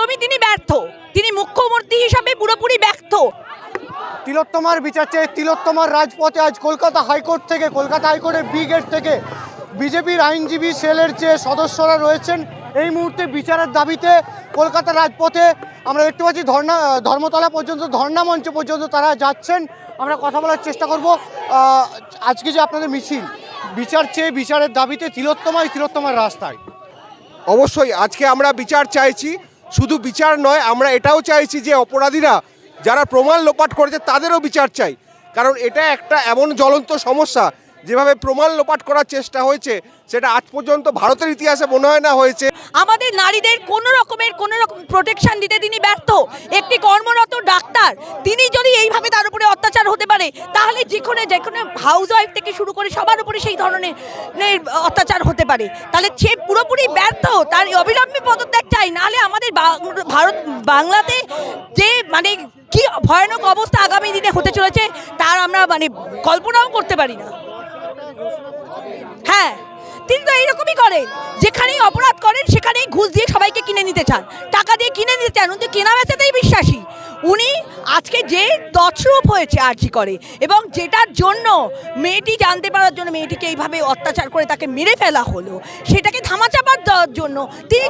একদমই তিনি ব্যর্থ, তিনি মুখ্যমন্ত্রী হিসাবে পুরোপুরি ব্যর্থ। তিলোত্তমার বিচার চেয়ে তিলোত্তমার রাজপথে আজ কলকাতা হাইকোর্ট থেকে, কলকাতা হাইকোর্টের বি গেট থেকে বিজেপির আইনজীবী সেলের যে সদস্যরা রয়েছেন এই মুহূর্তে বিচারের দাবিতে কলকাতা রাজপথে আমরা দেখতে পাচ্ছি ধর্মতলা পর্যন্ত, ধর্ণা মঞ্চ পর্যন্ত তারা যাচ্ছেন। আমরা কথা বলার চেষ্টা করব। আজকে যে আপনাদের মিছিল, বিচার চেয়ে বিচারের দাবিতে তিলোত্তমার রাস্তায়। অবশ্যই আজকে আমরা বিচার চাইছি, শুধু বিচার নয়, আমরা এটাও চাইছি যে অপরাধীরা যারা প্রমাণ লোপাট করেছে তাদেরও বিচার চাই। কারণ এটা একটা এমন জ্বলন্ত সমস্যা, যেভাবে প্রমাণ লোপাট করার চেষ্টা হয়েছে সেটা আজ পর্যন্ত ভারতের ইতিহাসে মনে হয় না হয়েছে। আমাদের নারীদের কোনো রকম প্রোটেকশন দিতে তিনি ব্যর্থ। একটি কর্মরত ডাক্তার, তিনি যদি এইভাবে তার উপরে অত্যাচার হতে পারে, তাহলে যে কোনো হাউস ওয়াইফ থেকে শুরু করে সবার উপরে সেই ধরনের অত্যাচার হতে পারে। তাহলে সে পুরোপুরি ব্যর্থ, তার অবিলম্বে পদত্যাগ চাই। নাহলে আমাদের বাংলাতে যে কি ভয়ানক অবস্থা আগামী দিনে হতে চলেছে তার আমরা কল্পনাও করতে পারি না। হ্যাঁ, তিনি তো এইরকমই করেন, যেখানেই অপরাধ করেন সেখানেই ঘুষ দিয়ে সবাইকে কিনে নিতে চান, টাকা দিয়ে কিনে নিতে চান। উনি তো কেনা বেচাতেই বিশ্বাসী। উনি আজকে যে তছরূপ হয়েছে আরজি করে, এবং যেটার জন্য মেয়েটি জানতে পারার জন্য মেয়েটিকে এইভাবে অত্যাচার করে তাকে মেরে ফেলা হলো, সেটাকে ধামাচাপা দেওয়ার জন্য তিনি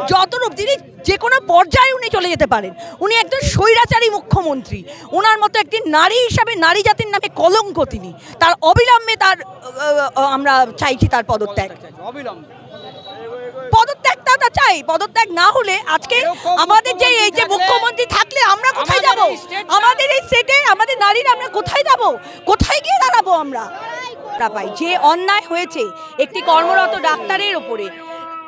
তিনি যে কোনো পর্যায়ে উনি চলে যেতে পারেন। উনি একজন স্বৈরাচারী মুখ্যমন্ত্রী। ওনার মতো একটি নারী হিসাবে নারী জাতির নামে কলঙ্ক তিনি। তার অবিলম্বে আমরা চাইছি তার পদত্যাগ। পদত্যাগটা চাই। পদত্যাগ না হলে আজকে আমাদের এই যে মুখ্যমন্ত্রী থাকলে আমরা কোথায় যাব? আমাদের এই স্টেটে আমাদের নারীরা আমরা কোথায় যাব? কোথায় গিয়ে দাঁড়াবো আমরা? পাই যে অন্যায় হয়েছে একটি কর্মরত ডাক্তারের ওপরে,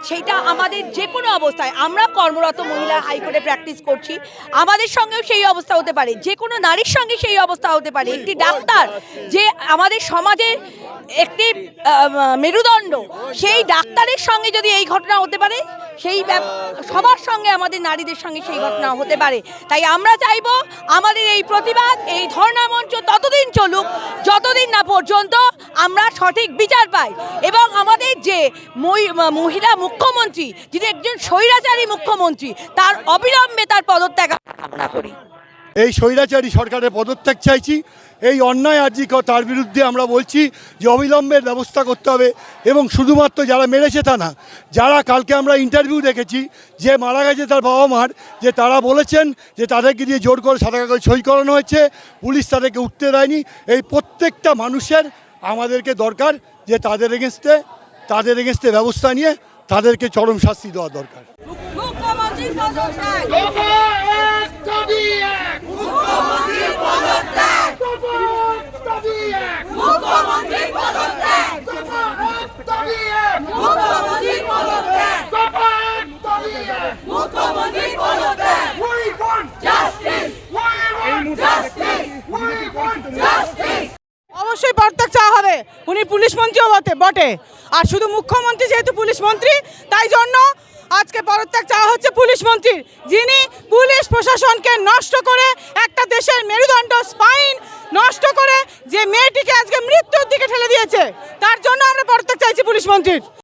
সেটা আমাদের যে কোনো অবস্থায়, আমরা কর্মরত মহিলা হাইকোর্টে প্র্যাকটিস করছি, আমাদের সঙ্গেও সেই অবস্থা হতে পারে, যে কোনো নারীর সঙ্গে সেই অবস্থা হতে পারে। একটি ডাক্তার যে আমাদের সমাজের একটি মেরুদণ্ড, সেই ডাক্তারের সঙ্গে যদি এই ঘটনা হতে পারে, সেই সবার সঙ্গে আমাদের নারীদের সঙ্গে সেই ঘটনা হতে পারে। তাই আমরা চাইব আমাদের এই প্রতিবাদ, এই ধর্ণা মঞ্চ ততদিন চলুক যতদিন না পর্যন্ত আমরা সঠিক বিচার পাই, এবং আমাদের যে মহিলা মুখ্যমন্ত্রী, যিনি একজন স্বৈরাচারী মুখ্যমন্ত্রী, তার অবিলম্বে তার পদত্যাগ কামনা করি। এই স্বৈরাচারী সরকারের পদত্যাগ চাইছি। এই অন্যায় আর্জিকর, তার বিরুদ্ধে আমরা বলছি যে অবিলম্বের ব্যবস্থা করতে হবে। এবং শুধুমাত্র যারা মেরেছে তা না, যারা কালকে আমরা ইন্টারভিউ দেখেছি যে মারা গেছে তার বাবা মার, যে তারা বলেছেন যে তাদেরকে দিয়ে জোর করে সাদা কাগজে সই করানো হয়েছে, পুলিশ তাদেরকে উঠতে দেয়নি। এই প্রত্যেকটা মানুষের আমাদেরকে দরকার যে তাদের এগেনস্টে ব্যবস্থা নিয়ে তাদেরকে চরম শাস্তি দেওয়া দরকার। অবশ্যই পদত্যাগ চাওয়া হবে। উনি পুলিশ মন্ত্রীও বটে, আর শুধু মুখ্যমন্ত্রী যেহেতু পুলিশ মন্ত্রী, তাই জন্য আজকে পদত্যাগ চাওয়া হচ্ছে পুলিশ মন্ত্রীর, যিনি পুলিশ প্রশাসনকে নষ্ট করে একটা দেশের মেরুদণ্ড, স্পাইন নষ্ট করে যে মেয়েটিকে আজকে মৃত্যুর দিকে ঠেলে দিয়েছে, তার জন্য আমরা পদত্যাগ চাইছি পুলিশ মন্ত্রীর।